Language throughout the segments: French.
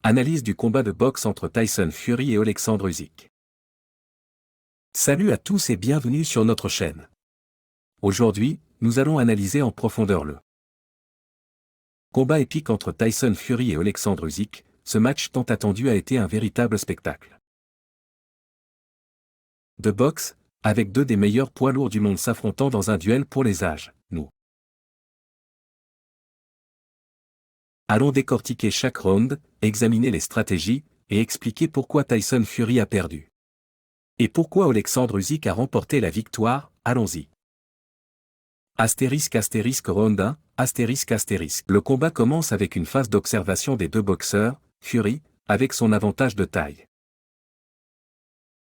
Analyse du combat de boxe entre Tyson Fury et Alexandre Usyk. Salut à tous et bienvenue sur notre chaîne. Aujourd'hui, nous allons analyser en profondeur le combat épique entre Tyson Fury et Alexandre Usyk. Ce match tant attendu a été un véritable spectacle de boxe, avec deux des meilleurs poids lourds du monde s'affrontant dans un duel pour les âges. Nous allons décortiquer chaque round, examiner les stratégies, et expliquer pourquoi Tyson Fury a perdu. Et pourquoi Alexandre Usyk a remporté la victoire. Allons-y. Round 1, Le combat commence avec une phase d'observation des deux boxeurs, Fury, avec son avantage de taille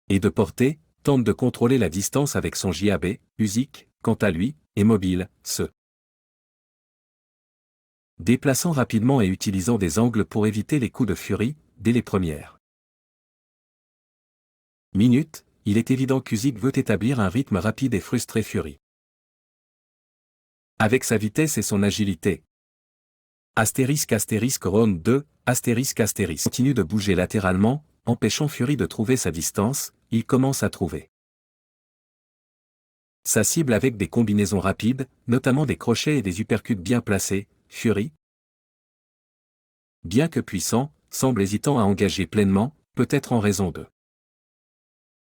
et de portée, tente de contrôler la distance avec son jab. Usyk, quant à lui, est mobile, se déplaçant rapidement et utilisant des angles pour éviter les coups de Fury, dès les premières minutes, il est évident qu'Usyk veut établir un rythme rapide et frustrer Fury avec sa vitesse et son agilité. Round 2, continue de bouger latéralement, empêchant Fury de trouver sa distance. Il commence à trouver sa cible avec des combinaisons rapides, notamment des crochets et des uppercuts bien placés. Fury, bien que puissant, semble hésitant à engager pleinement, peut-être en raison de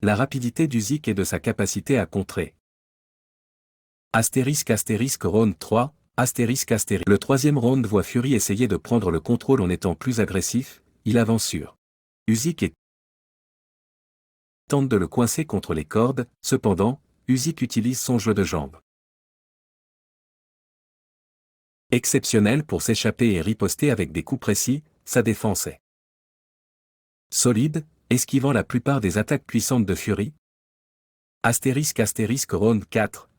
la rapidité d'Usyk et de sa capacité à contrer. Round 3, Le troisième round voit Fury essayer de prendre le contrôle en étant plus agressif. Il avance sur Usyk et tente de le coincer contre les cordes. Cependant, Usyk utilise son jeu de jambes exceptionnel pour s'échapper et riposter avec des coups précis. Sa défense est solide, esquivant la plupart des attaques puissantes de Fury. Round 4,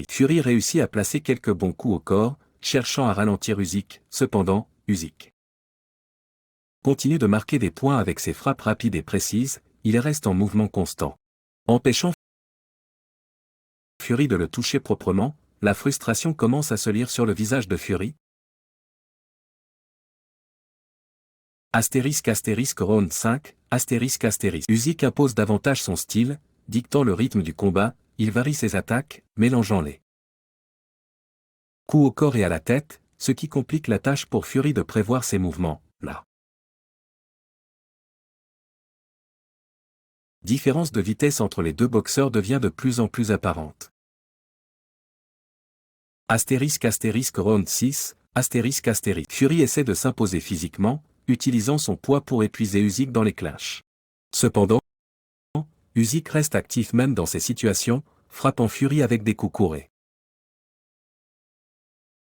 Fury réussit à placer quelques bons coups au corps, cherchant à ralentir Usyk. Cependant, Usyk continue de marquer des points avec ses frappes rapides et précises. Il reste en mouvement constant, empêchant Fury de le toucher proprement. La frustration commence à se lire sur le visage de Fury. Round 5, Usyk impose davantage son style, dictant le rythme du combat. Il varie ses attaques, mélangeant les coups au corps et à la tête, ce qui complique la tâche pour Fury de prévoir ses mouvements. La différence de vitesse entre les deux boxeurs devient de plus en plus apparente. Round 6, Fury essaie de s'imposer physiquement, utilisant son poids pour épuiser Usyk dans les clinches. Cependant, Usyk reste actif même dans ces situations, frappant Fury avec des coups courts.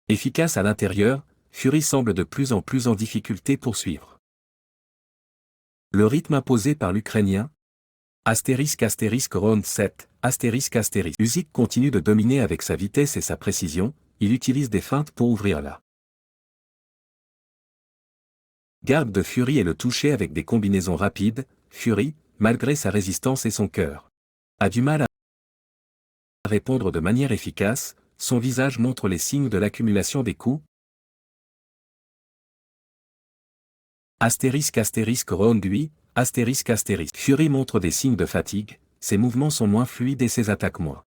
Efficace à l'intérieur, Fury semble de plus en plus en difficulté pour suivre le rythme imposé par l'Ukrainien. Round 7, Usyk continue de dominer avec sa vitesse et sa précision. Il utilise des feintes pour ouvrir la garde de Fury et le toucher avec des combinaisons rapides. Fury, malgré sa résistance et son cœur, a du mal à répondre de manière efficace. Son visage montre les signes de l'accumulation des coups. Round 8, Fury montre des signes de fatigue, ses mouvements sont moins fluides et ses attaques moins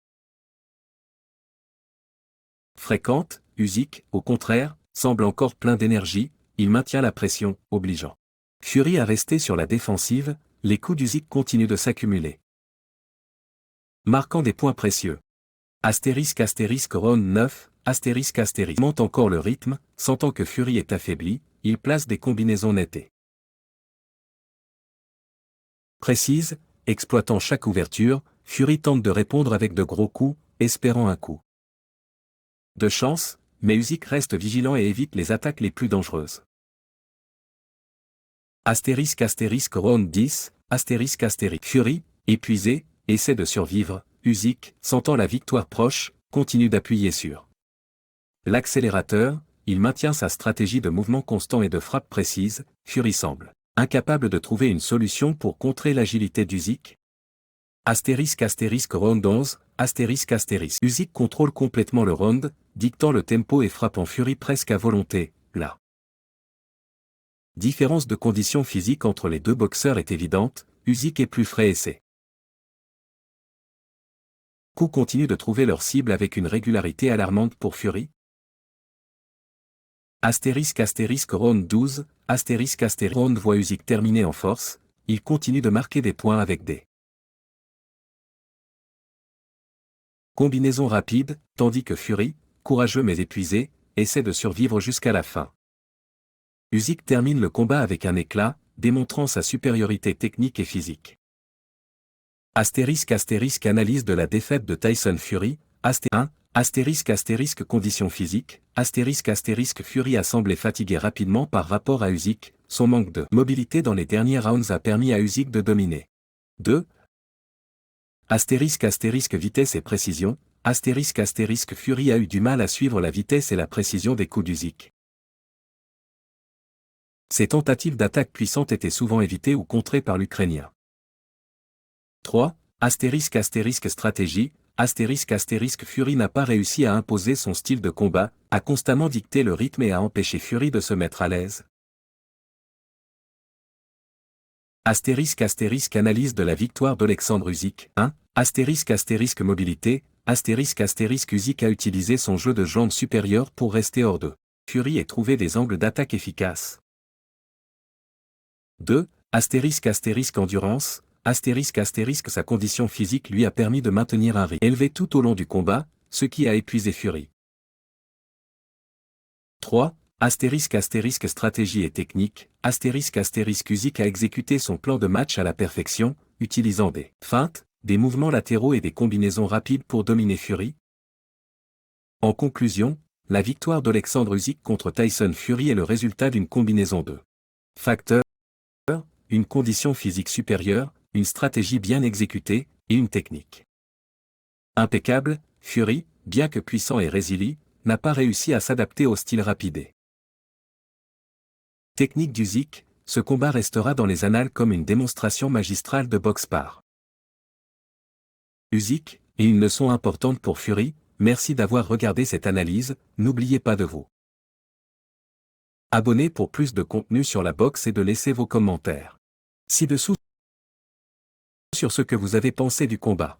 fréquentes. Usyk, au contraire, semble encore plein d'énergie. Il maintient la pression, obligeant Fury à rester sur la défensive. Les coups d'Usyk continuent de s'accumuler, marquant des points précieux. Round 9, monte encore le rythme. Sentant que Fury est affaibli, il place des combinaisons nettes et précises, exploitant chaque ouverture. Fury tente de répondre avec de gros coups, espérant un coup de chance, mais Usyk reste vigilant et évite les attaques les plus dangereuses. Round 10, Fury, épuisé, essaie de survivre. Usyk, sentant la victoire proche, continue d'appuyer sur l'accélérateur. il maintient sa stratégie de mouvement constant et de frappe précise. Fury semble incapable de trouver une solution pour contrer l'agilité d'Usyk. Round 11, Usyk contrôle complètement le round, dictant le tempo et frappant Fury presque à volonté. La différence de conditions physiques entre les deux boxeurs est évidente, Usyk est plus frais et ses coups continuent de trouver leur cible avec une régularité alarmante pour Fury. Round 12, Round voit Usyk terminer en force, il continue de marquer des points avec des combinaisons rapides, tandis que Fury, courageux mais épuisé, essaie de survivre jusqu'à la fin. Usyk termine le combat avec un éclat, démontrant sa supériorité technique et physique. Analyse de la défaite de Tyson Fury, 1, conditions physiques, Fury a semblé fatigué rapidement par rapport à Usyk, son manque de mobilité dans les derniers rounds a permis à Usyk de dominer. 2. Vitesse et précision, Fury a eu du mal à suivre la vitesse et la précision des coups d'Usyk. Ses tentatives d'attaque puissante étaient souvent évitées ou contrées par l'Ukrainien. 3. Stratégie, Fury n'a pas réussi à imposer son style de combat, a constamment dicté le rythme et a empêché Fury de se mettre à l'aise. Analyse de la victoire d'Alexandre Usyk, 1. Mobilité, Usyk a utilisé son jeu de jambes supérieur pour rester hors de Fury et trouver des angles d'attaque efficaces. 2. Endurance, sa condition physique lui a permis de maintenir un rythme élevé tout au long du combat, ce qui a épuisé Fury. 3. Stratégie et technique, Usyk a exécuté son plan de match à la perfection, utilisant des feintes, des mouvements latéraux et des combinaisons rapides pour dominer Fury. En conclusion, la victoire d'Alexandre Usyk contre Tyson Fury est le résultat d'une combinaison de facteurs, une condition physique supérieure, une stratégie bien exécutée, et une technique impeccable. Fury, bien que puissant et résilient, n'a pas réussi à s'adapter au style rapide. Technique d'Usyk, ce combat restera dans les annales comme une démonstration magistrale de boxe par Usyk, et une leçon importante pour Fury. Merci d'avoir regardé cette analyse, n'oubliez pas de vous abonner pour plus de contenu sur la boxe et de laisser vos commentaires ci-dessous sur ce que vous avez pensé du combat.